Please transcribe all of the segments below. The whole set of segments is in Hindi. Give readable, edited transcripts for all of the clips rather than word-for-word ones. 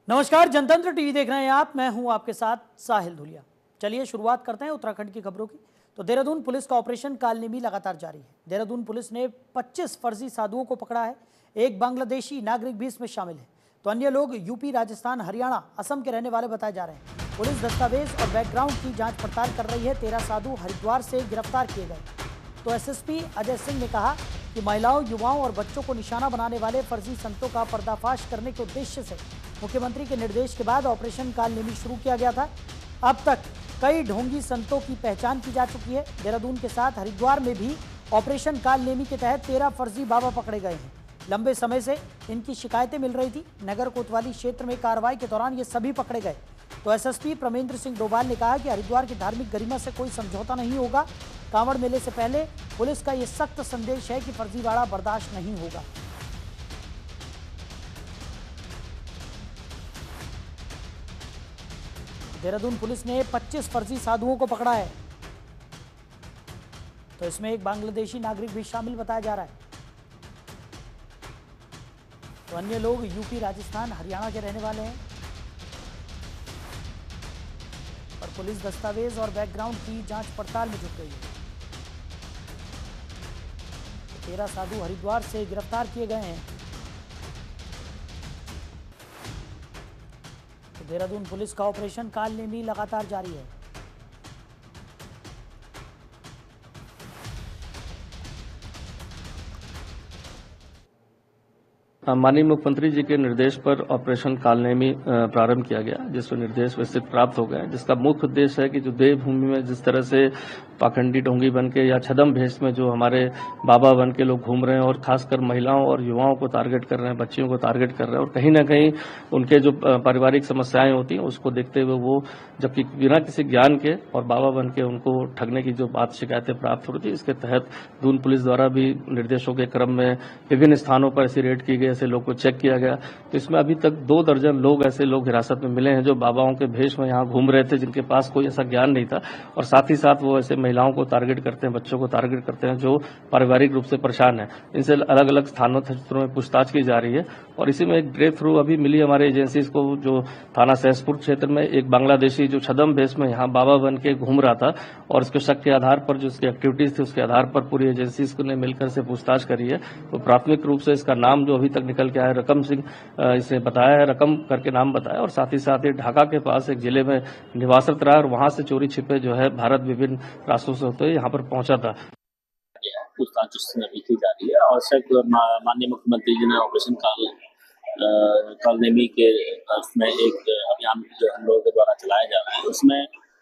नमस्कार, जनतंत्र टीवी देख रहे हैं आप। मैं हूं आपके साथ साहिल धुलिया। चलिए शुरुआत करते हैं उत्तराखंड की खबरों की। तो देहरादून पुलिस का ऑपरेशन कालनेमी लगातार जारी है। देहरादून पुलिस ने 25 फर्जी साधुओं को पकड़ा है। एक बांग्लादेशी नागरिक भी इसमें शामिल है। तो अन्य लोग यूपी, राजस्थान, हरियाणा, असम के रहने वाले बताए जा रहे हैं। पुलिस दस्तावेज और बैकग्राउंड की जाँच पड़ताल कर रही है। 13 साधु हरिद्वार से गिरफ्तार किए गए। तो एसएसपी अजय सिंह ने कहा कि महिलाओं, युवाओं और बच्चों को निशाना बनाने वाले फर्जी संतों का पर्दाफाश करने के उद्देश्य से मुख्यमंत्री के निर्देश के बाद ऑपरेशन कालनेमी शुरू किया गया था। अब तक कई ढोंगी संतों की पहचान की जा चुकी है। देहरादून के साथ हरिद्वार में भी ऑपरेशन कालनेमी के तहत 13 फर्जी बाबा पकड़े गए हैं। लंबे समय से इनकी शिकायतें मिल रही थी। नगर कोतवाली क्षेत्र में कार्रवाई के दौरान ये सभी पकड़े गए। तो एसएसपी प्रमेंद्र सिंह डोभाल ने कहा कि हरिद्वार की धार्मिक गरिमा से कोई समझौता नहीं होगा। कांवड़ मेले से पहले पुलिस का ये सख्त संदेश है कि फर्जीवाड़ा बर्दाश्त नहीं होगा। देहरादून पुलिस ने 25 फर्जी साधुओं को पकड़ा है। तो इसमें एक बांग्लादेशी नागरिक भी शामिल बताया जा रहा है। तो अन्य लोग यूपी, राजस्थान, हरियाणा के रहने वाले हैं। और पुलिस दस्तावेज और बैकग्राउंड की जांच पड़ताल में जुट गई है। 13 साधु हरिद्वार से गिरफ्तार किए गए हैं। तो देहरादून पुलिस का ऑपरेशन कालनेमी लगातार जारी है। माननीय मुख्यमंत्री जी के निर्देश पर ऑपरेशन कालनेमी प्रारंभ किया गया, जिसमें निर्देश विस्तृत प्राप्त हो गए, जिसका मुख्य उद्देश्य है कि जो देवभूमि में जिस तरह से पाखंडी ढोंगी बन के या छदम भेष में जो हमारे बाबा बन के लोग घूम रहे हैं और खासकर महिलाओं और युवाओं को टारगेट कर रहे हैं, बच्चियों को टारगेट कर रहे हैं और कहीं ना कहीं उनके जो पारिवारिक समस्याएं होती हैं उसको देखते हुए वो जबकि बिना किसी ज्ञान के और बाबा बन के उनको ठगने की जो बात शिकायतें प्राप्त हो रही थी, इसके तहत दून पुलिस द्वारा भी निर्देशों के क्रम में विभिन्न स्थानों पर ऐसी रेड की गई, ऐसे लोग को चेक किया गया। तो इसमें अभी तक 2 दर्जन लोग ऐसे लोग हिरासत में मिले हैं जो बाबाओं के भेष में यहाँ घूम रहे थे, जिनके पास कोई ऐसा ज्ञान नहीं था और साथ ही साथ वो ऐसे महिलाओं को टारगेट करते हैं, बच्चों को टारगेट करते हैं जो पारिवारिक रूप से परेशान है। इनसे अलग अलग क्षेत्रों में पूछताछ की जा रही है और इसी में एक ब्रेक थ्रू अभी मिली हमारे एजेंसीज को, जो थाना सहसपुर क्षेत्र में एक बांग्लादेशी जो छदम भेष में यहाँ बाबा बन के घूम रहा था और उसके शक के आधार पर जो उसकी एक्टिविटीज थी उसके आधार पर पूरी एजेंसीज ने मिलकर से पूछताछ करी है। तो प्राथमिक रूप से इसका नाम जो अभी तक निकल के आया रकम सिंह, इसे बताया है, रकम करके नाम बताया और साथ ही साथ ये ढाका के पास एक जिले में निवासरत रहा और वहां से चोरी छिपे जो है भारत विभिन्न रास्तों से होते यहाँ पर पहुंचा था। पूछताछ उसमें अभी की जा रही है और शायद माननीय मुख्यमंत्री जी ने ऑपरेशन कालनेमी के उसमें एक अभियान जो हम लोगों के द्वारा चलाया जा रहा है, उसमें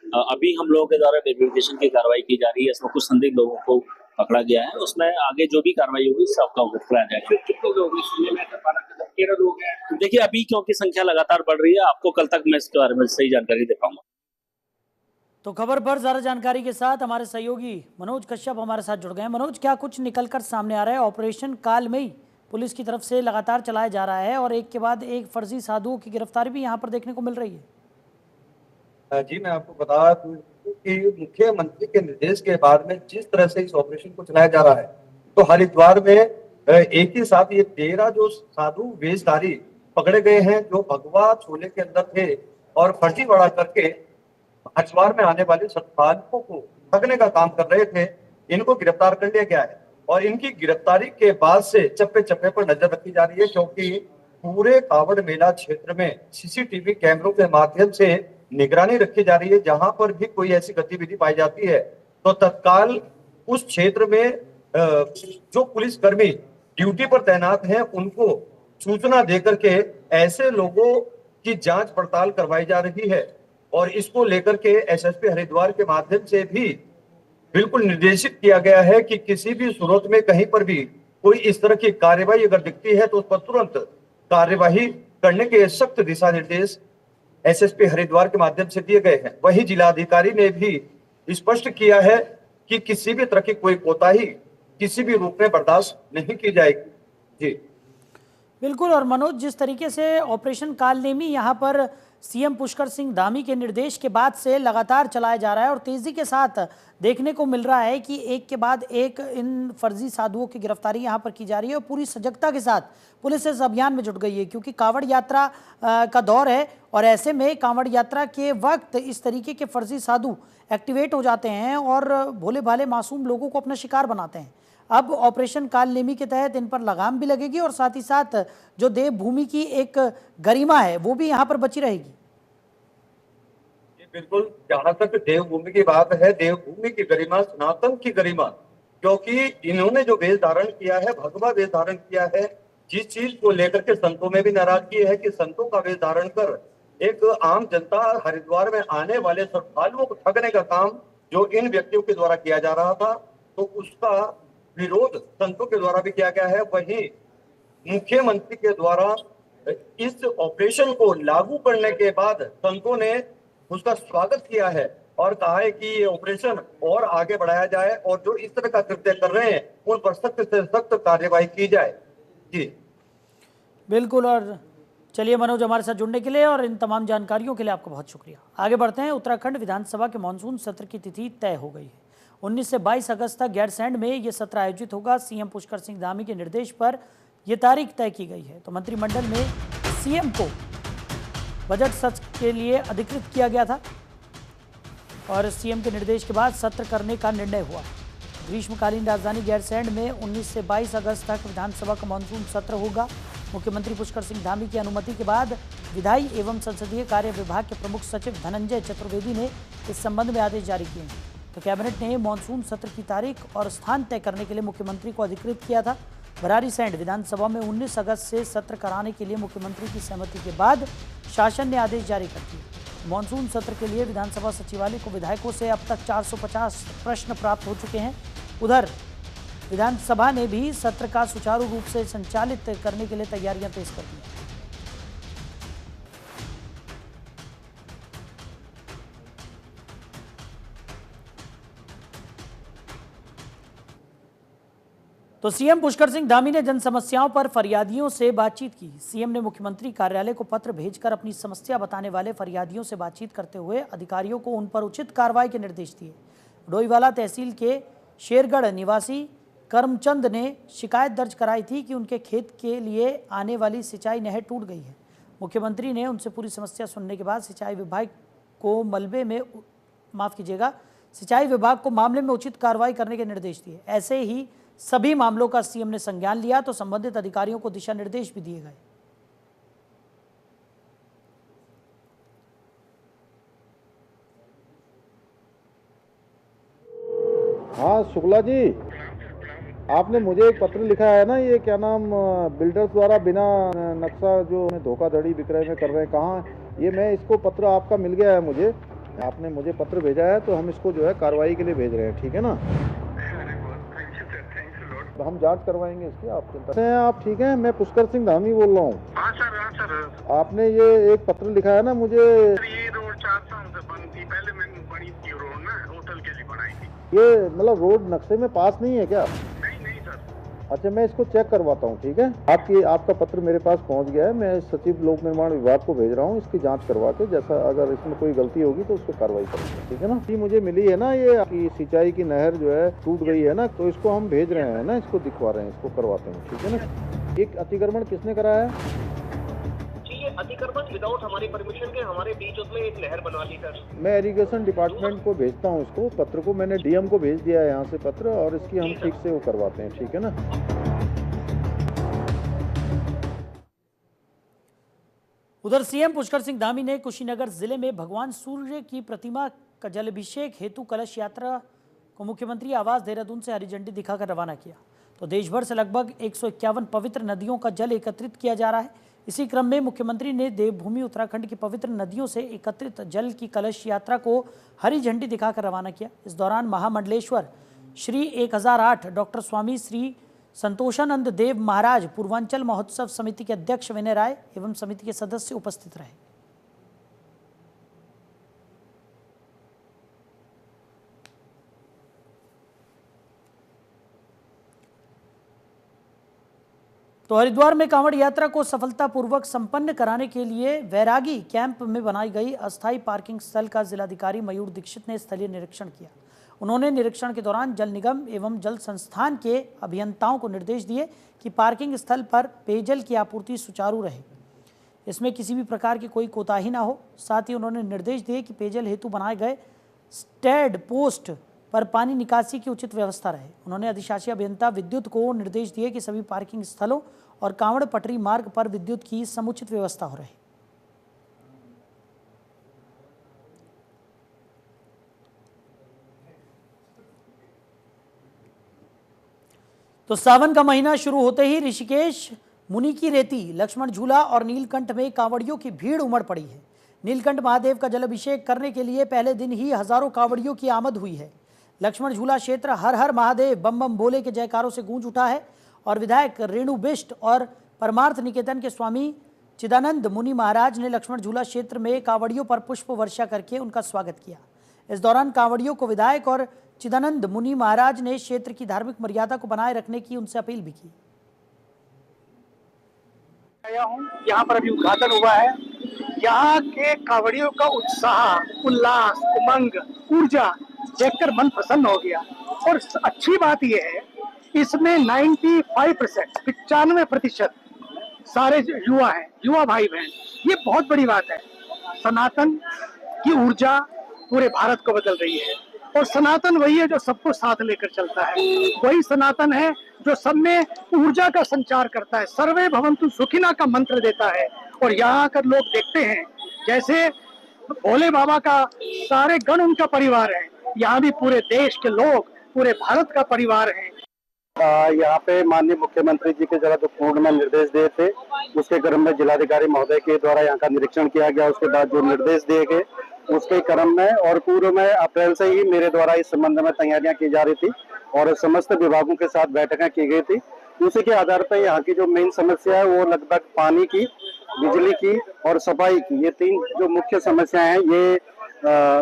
अभी हम लोगों के द्वारा वेरिफिकेशन की कार्रवाई की जा रही है। इसमें कुछ संदिग्ध लोगों को पकड़ा गया है, उसमें आगे जो भी कार्रवाई होगी सबका अवगत कराया जाएगा। देखिए अभी क्योंकि संख्या लगातार बढ़ रही है, आपको कल तक मैं इसके बारे में सही जानकारी दे पाऊंगा। तो खबर पर ज्यादा जानकारी के साथ हमारे सहयोगी मनोज कश्यप हमारे साथ जुड़ गए हैं। मनोज, क्या कुछ निकलकर सामने आ रहा है? ऑपरेशन काल में ही पुलिस की तरफ से लगातार चलाया जा रहा है और एक के बाद एक फर्जी साधुओं की गिरफ्तारी भी यहाँ पर देखने को मिल रही है। जी, मैं आपको बता दूं कि मुख्यमंत्री के निर्देश के बाद में जिस तरह से इस ऑपरेशन को चलाया जा रहा है, तो हरिद्वार में एक ही साथ ये 13 जो साधु वेशधारी पकड़े गए हैं जो भगवा चोले के अंदर थे और फर्जीवाड़ा करके हरिद्वार में आने वाले श्रद्धालुओं को ठगने का काम कर रहे थे। इनको गिरफ्तार कर लिया गया है और इनकी गिरफ्तारी के बाद से चप्पे चप्पे पर नजर रखी जा रही है, क्योंकि पूरे कांवड़ मेला क्षेत्र में सीसीटीवी कैमरों के माध्यम से निगरानी रखी जा रही है। जहां पर भी कोई ऐसी गतिविधि पाई जाती है तो तत्काल उस क्षेत्र में जो पुलिसकर्मी ड्यूटी पर तैनात हैं उनको सूचना देकर के ऐसे लोगों की जांच पड़ताल करवाई जा रही है और इसको लेकर के एसएसपी हरिद्वार के माध्यम से भी बिल्कुल निर्देशित किया गया है कि किसी भी सूरत में कहीं पर भी कोई इस तरह की कार्यवाही अगर दिखती है तो उस पर तुरंत कार्यवाही करने के सख्त दिशा निर्देश एसएसपी हरिद्वार के माध्यम से दिए गए हैं। वही जिलाधिकारी ने भी स्पष्ट किया है कि किसी भी तरह की कोई कोताही किसी भी रूप में बर्दाश्त नहीं की जाएगी। जी बिल्कुल। और मनोज, जिस तरीके से ऑपरेशन कालनेमी यहाँ पर सीएम पुष्कर सिंह धामी के निर्देश के बाद से लगातार चलाया जा रहा है और तेजी के साथ देखने को मिल रहा है कि एक के बाद एक इन फर्जी साधुओं की गिरफ्तारी यहाँ पर की जा रही है और पूरी सजगता के साथ पुलिस इस अभियान में जुट गई है, क्योंकि कांवड़ यात्रा का दौर है और ऐसे में कांवड़ यात्रा के वक्त इस तरीके के फर्जी साधु एक्टिवेट हो जाते हैं और भोले भाले मासूम लोगों को अपना शिकार बनाते हैं। अब ऑपरेशन कालनेमी के तहत इन पर लगाम भी लगेगी और साथ ही साथ जो देवभूमि की एक गरिमा है वो भी यहाँ पर बची रहेगी। जी बिल्कुल, जहां तक देवभूमि की बात है, देवभूमि की गरिमा, सनातन की गरिमा, क्योंकि इन्होंने जो वेश धारण किया है, भगवा वेश धारण किया है, जिस चीज को लेकर के संतों में भी नाराजगी है कि संतों का वेश धारण कर एक आम जनता हरिद्वार में आने वाले श्रद्धालुओं को ठगने का काम जो इन व्यक्तियों के द्वारा किया जा रहा था, तो उसका विरोध संतों के द्वारा भी किया गया है। वहीं मुख्यमंत्री के द्वारा इस ऑपरेशन को लागू करने के बाद संतों ने उसका स्वागत किया है और कहा है कि ये ऑपरेशन और आगे बढ़ाया जाए और जो इस तरह का कृत्य कर रहे हैं उन पर सख्त से सख्त कार्यवाही की जाए। जी बिल्कुल। और चलिए मनोज, हमारे साथ जुड़ने के लिए और इन तमाम जानकारियों के लिए आपका बहुत शुक्रिया। आगे बढ़ते हैं। उत्तराखंड विधानसभा के मानसून सत्र की तिथि तय हो गई है। 19 से 22 अगस्त तक गैरसैंण में ये सत्र आयोजित होगा। सीएम पुष्कर सिंह धामी के निर्देश पर यह तारीख तय की गई है। तो मंत्रिमंडल में सीएम को बजट सत्र के लिए अधिकृत किया गया था और सीएम के निर्देश के बाद सत्र करने का निर्णय हुआ। ग्रीष्मकालीन राजधानी गैरसैंण में 19 से 22 अगस्त तक विधानसभा का मानसून सत्र होगा। मुख्यमंत्री पुष्कर सिंह धामी की अनुमति के बाद विधायी एवं संसदीय कार्य विभाग के प्रमुख सचिव धनंजय चतुर्वेदी ने इस संबंध में आदेश जारी किए हैं। तो कैबिनेट ने मानसून सत्र की तारीख और स्थान तय करने के लिए मुख्यमंत्री को अधिकृत किया था। भरारीसैंण विधानसभा में 19 अगस्त से सत्र कराने के लिए मुख्यमंत्री की सहमति के बाद शासन ने आदेश जारी कर दिए। मानसून सत्र के लिए विधानसभा सचिवालय को विधायकों से अब तक 450 प्रश्न प्राप्त हो चुके हैं। उधर विधानसभा ने भी सत्र का सुचारू रूप से संचालित करने के लिए तैयारियां तेज कर दी। तो सीएम पुष्कर सिंह धामी ने जन समस्याओं पर फरियादियों से बातचीत की। सीएम ने मुख्यमंत्री कार्यालय को पत्र भेजकर अपनी समस्या बताने वाले फरियादियों से बातचीत करते हुए अधिकारियों को उन पर उचित कार्रवाई के निर्देश दिए। डोईवाला तहसील के शेरगढ़ निवासी करमचंद ने शिकायत दर्ज कराई थी कि उनके खेत के लिए आने वाली सिंचाई नहर टूट गई है। मुख्यमंत्री ने उनसे पूरी समस्या सुनने के बाद सिंचाई विभाग को मामले में उचित कार्रवाई करने के निर्देश दिए। ऐसे ही सभी मामलों का सीएम ने संज्ञान लिया तो संबंधित अधिकारियों को दिशा निर्देश भी दिए गए। हाँ शुक्ला जी, आपने मुझे एक पत्र लिखा है ना, ये क्या नाम बिल्डर्स द्वारा बिना नक्शा जो धोखाधड़ी विक्रय में कर रहे हैं, कहाँ ये? मैं इसको पत्र आपका मिल गया है मुझे, आपने मुझे पत्र भेजा है तो हम इसको जो है कार्रवाई के लिए भेज रहे हैं, ठीक है ना? हम जांच करवाएंगे इसकी, आप चिंता हैं। आप ठीक हैं? मैं पुष्कर सिंह धामी बोल रहा हूँ। हाँ सर। आपने ये एक पत्र लिखा है ना मुझे। ये रोड 4 साल से बंद थी, पहले मैंने बनी थी रोड ना, होटल के लिए बनाई थी। ये मतलब रोड नक्शे में पास नहीं है क्या? नहीं सर। अच्छा, मैं इसको चेक करवाता हूँ, ठीक है? आपका पत्र मेरे पास पहुँच गया है, मैं सचिव लोक निर्माण विभाग को भेज रहा हूँ, इसकी जांच करवा के जैसा अगर इसमें कोई गलती होगी तो उस पर कार्रवाई करेंगे, ठीक है ना? ये मुझे मिली है ना, ये कि सिंचाई की नहर जो है टूट गई है ना, तो इसको हम भेज रहे हैं ना, इसको दिखवा रहे हैं, इसको करवाते हैं, ठीक है ना? एक अतिक्रमण किसने कराया है? अतिक्रमण विदाउट हमारी परमिशन के हमारे बीच उसमें एक नहर बना ली सर। मैं इरिगेशन डिपार्टमेंट को भेजता हूँ इसको पत्र को, मैंने डीएम को भेज दिया है यहाँ से पत्र, और इसकी हम ठीक से वो करवाते हैं, ठीक है ना? उधर सीएम पुष्कर सिंह धामी ने कुशीनगर जिले में भगवान सूर्य की प्रतिमा का जलाभिषेक हेतु कलश यात्रा को मुख्यमंत्री आवास देहरादून से हरी झंडी दिखाकर रवाना किया। तो देश भर से लगभग 151 पवित्र नदियों का जल एकत्रित किया जा रहा है। इसी क्रम में मुख्यमंत्री ने देवभूमि उत्तराखंड की पवित्र नदियों से एकत्रित जल की कलश यात्रा को हरी झंडी दिखाकर रवाना किया। इस दौरान महामंडलेश्वर श्री 1008 डॉक्टर स्वामी श्री संतोषानंद देव महाराज पूर्वांचल महोत्सव समिति के अध्यक्ष विनय राय एवं समिति के सदस्य उपस्थित रहे। तो हरिद्वार में कांवड़ यात्रा को सफलतापूर्वक संपन्न कराने के लिए वैरागी कैंप में बनाई गई अस्थायी पार्किंग स्थल का जिलाधिकारी मयूर दीक्षित ने स्थलीय निरीक्षण किया। उन्होंने निरीक्षण के दौरान जल निगम एवं जल संस्थान के अभियंताओं को निर्देश दिए कि पार्किंग स्थल पर पेयजल की आपूर्ति सुचारू रहे, इसमें किसी भी प्रकार की कोई कोताही ना हो। साथ ही उन्होंने निर्देश दिए कि पेयजल हेतु बनाए गए स्टैंड पोस्ट पर पानी निकासी की उचित व्यवस्था रहे। उन्होंने अधिशासी अभियंता विद्युत को निर्देश दिए कि सभी पार्किंग स्थलों और कांवड़ पटरी मार्ग पर विद्युत की समुचित व्यवस्था हो रही। तो सावन का महीना शुरू होते ही ऋषिकेश, मुनि की रेती, लक्ष्मण झूला और नीलकंठ में कांवड़ियों की भीड़ उमड़ पड़ी है। नीलकंठ महादेव का जलाभिषेक करने के लिए पहले दिन ही हजारों कांवड़ियों की आमद हुई है। लक्ष्मण झूला क्षेत्र हर हर महादेव बम बम बोले के जयकारों से गूंज उठा है और विधायक रेणु बिष्ट और परमार्थ निकेतन के स्वामी चिदानंद मुनि महाराज ने लक्ष्मण झूला क्षेत्र में कांवड़ियों पर पुष्प वर्षा करके उनका स्वागत किया। इस दौरान कांवड़ियों को विधायक और चिदानंद मुनि महाराज ने क्षेत्र की धार्मिक मर्यादा को बनाए रखने की उनसे अपील भी की। आया हूँ, यहाँ पर अभी उद्घाटन हुआ है। यहाँ के कांवड़ियों का उत्साह, उल्लास, उमंग, ऊर्जा देखकर मन प्रसन्न हो गया। और अच्छी बात यह है, इसमें 95% सारे युवा हैं, युवा भाई बहन। ये बहुत बड़ी बात है। सनातन की ऊर्जा पूरे भारत को बदल रही है और सनातन वही है जो सबको साथ लेकर चलता है। वही सनातन है जो सब में ऊर्जा का संचार करता है, सर्वे भवन्तु सुखिना का मंत्र देता है। और यहाँ आकर लोग देखते हैं जैसे भोले बाबा का सारे गण उनका परिवार है, यहाँ भी पूरे देश के लोग, पूरे भारत का परिवार है। यहाँ पे माननीय मुख्यमंत्री जी के जरा जो पूर्ण में निर्देश दिए थे, उसके क्रम में जिलाधिकारी महोदय के द्वारा यहाँ का निरीक्षण किया गया। उसके बाद जो निर्देश दिए गए उसके क्रम में और पूर्व में अप्रैल से ही मेरे द्वारा इस संबंध में तैयारियां की जा रही थी और समस्त विभागों के साथ बैठकें की गई थी। उसी के आधार पर यहाँ की जो मेन समस्या है वो लगभग पानी की, बिजली की और सफाई की, ये तीन जो मुख्य समस्याएं हैं ये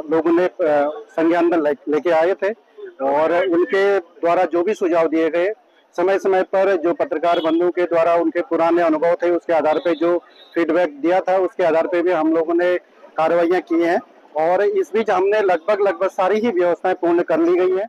लोगों ने संज्ञान में लेके आए थे और उनके द्वारा जो भी सुझाव दिए गए समय समय पर जो पत्रकार बंधुओं के द्वारा उनके पुराने अनुभव थे उसके आधार पर जो फीडबैक दिया था उसके आधार पर भी हम लोगों ने कार्रवाइयां की हैं और इस बीच हमने लगभग सारी ही व्यवस्थाएं पूर्ण कर ली गई हैं।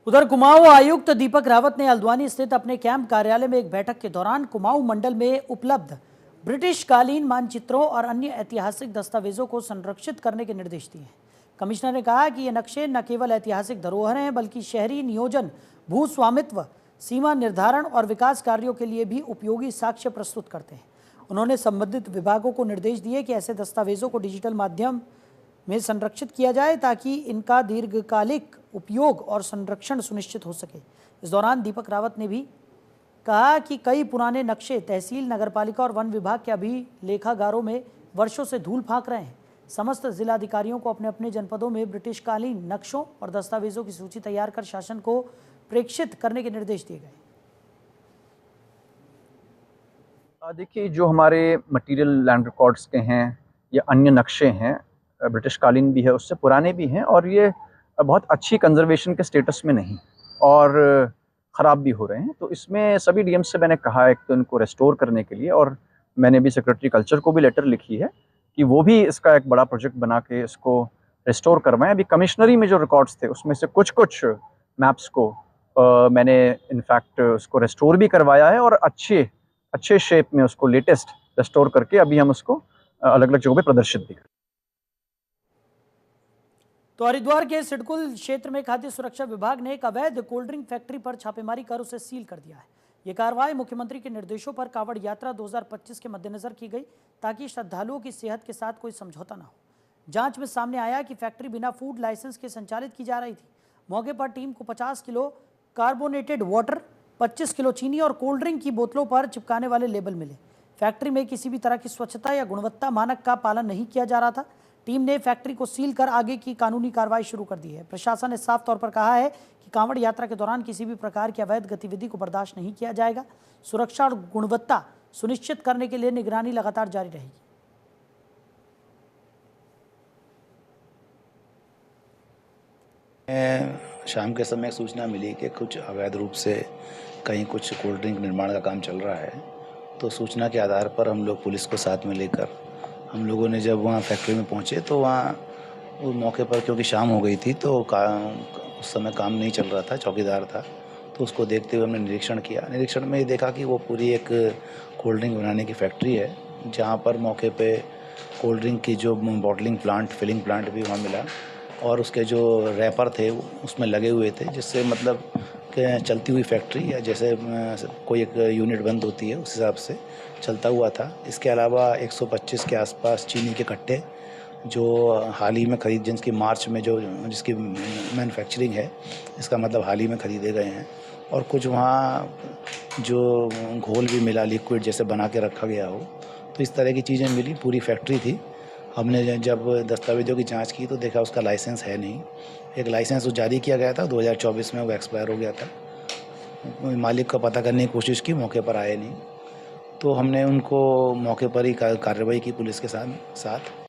उधर कुमाऊं आयुक्त दीपक रावत ने हल्द्वानी स्थित अपने कैंप कार्यालय में एक बैठक के दौरान कुमाऊं मंडल में उपलब्ध ब्रिटिश कालीन मानचित्रों और अन्य ऐतिहासिक दस्तावेजों को संरक्षित करने के निर्देश दिए हैं। कमिश्नर ने कहा कि ये नक्शे न केवल ऐतिहासिक धरोहर हैं बल्कि शहरी नियोजन, भू स्वामित्व, सीमा निर्धारण और विकास कार्यों के लिए भी उपयोगी साक्ष्य प्रस्तुत करते हैं। उन्होंने संबंधित विभागों को निर्देश दिए कि ऐसे दस्तावेजों को डिजिटल माध्यम में संरक्षित किया जाए ताकि इनका दीर्घकालिक उपयोग और संरक्षण सुनिश्चित हो सके। इस दौरान दीपक रावत ने भी कहा कि कई पुराने नक्शे तहसील, नगरपालिका और वन विभाग के अभिलेखागारों में वर्षों से धूल फांक रहे हैं। समस्त जिलाधिकारियों को अपने अपने जनपदों में ब्रिटिशकालीन नक्शों और दस्तावेजों की सूची तैयार कर शासन को प्रेषित करने के निर्देश दिए गए। देखिए, जो हमारे मटेरियल लैंड रिकॉर्ड्स के हैं या अन्य नक्शे हैं, ब्रिटिश कालीन भी है, उससे पुराने भी हैं और ये बहुत अच्छी कंजर्वेशन के स्टेटस में नहीं और ख़राब भी हो रहे हैं। तो इसमें सभी डीएम से मैंने कहा है कि इनको रेस्टोर करने के लिए, और मैंने भी सेक्रेटरी कल्चर को भी लेटर लिखी है कि वो भी इसका एक बड़ा प्रोजेक्ट बना के इसको रेस्टोर करवाएं। अभी कमिश्नरी में जो रिकॉर्ड्स थे उसमें से कुछ मैप्स को मैंने इनफैक्ट उसको रेस्टोर भी करवाया है और अच्छे शेप में उसको लेटेस्ट रेस्टोर करके अभी हम उसको अलग अलग जगहों पे प्रदर्शित भी करें। तो हरिद्वार के सिडकुल क्षेत्र में खाद्य सुरक्षा विभाग ने एक अवैध कोल्ड ड्रिंक फैक्ट्री पर छापेमारी कर उसे सील कर दिया है। ये कार्रवाई मुख्यमंत्री के निर्देशों पर कांवड़ यात्रा 2025 के मद्देनजर की गई ताकि श्रद्धालुओं की सेहत के साथ कोई समझौता ना हो। जांच में सामने आया कि फैक्ट्री बिना फूड लाइसेंस के संचालित की जा रही थी। मौके पर टीम को 50 किलो कार्बोनेटेड वाटर, 25 किलो चीनी और कोल्ड ड्रिंक की बोतलों पर चिपकाने वाले लेबल मिले। फैक्ट्री में किसी भी तरह की स्वच्छता या गुणवत्ता मानक का पालन नहीं किया जा रहा था। टीम ने फैक्ट्री को सील कर आगे की कानूनी कार्रवाई शुरू कर दी है। प्रशासन ने साफ तौर पर कहा है कि कांवड़ यात्रा के दौरान किसी भी प्रकार की अवैध गतिविधि को बर्दाश्त नहीं किया जाएगा। सुरक्षा और गुणवत्ता सुनिश्चित करने के लिए निगरानी लगातार जारी रहेगी। शाम के समय सूचना मिली कि कुछ अवैध रूप से कहीं कुछ कोल्ड ड्रिंक निर्माण का काम चल रहा है। तो सूचना के आधार पर हम लोग पुलिस को साथ में लेकर हम लोगों ने जब वहाँ फैक्ट्री में पहुँचे तो वहाँ उस मौके पर क्योंकि शाम हो गई थी तो उस समय काम नहीं चल रहा था, चौकीदार था, तो उसको देखते हुए हमने निरीक्षण किया। निरीक्षण में ये देखा कि वो पूरी एक कोल्ड ड्रिंक बनाने की फैक्ट्री है, जहाँ पर मौके पे कोल्ड ड्रिंक की जो बॉटलिंग प्लांट, फिलिंग प्लांट भी वहाँ मिला और उसके जो रैपर थे उसमें लगे हुए थे, जिससे मतलब कि चलती हुई फैक्ट्री या जैसे कोई एक यूनिट बंद होती है उस हिसाब से चलता हुआ था। इसके अलावा 125 के आसपास चीनी के कट्टे जो हाल ही में जिनकी मार्च में जिसकी मैन्युफैक्चरिंग है, इसका मतलब हाल ही में ख़रीदे गए हैं। और कुछ वहाँ जो घोल भी मिला, लिक्विड जैसे बना के रखा गया हो, तो इस तरह की चीज़ें मिली। पूरी फैक्ट्री थी। हमने जब दस्तावेज़ों की जांच की तो देखा उसका लाइसेंस है नहीं। एक लाइसेंस जारी किया गया था 2024 में, वो एक्सपायर हो गया था। मालिक का पता करने की कोशिश की, मौके पर आए नहीं, तो हमने उनको मौके पर ही कार्रवाई की पुलिस के साथ।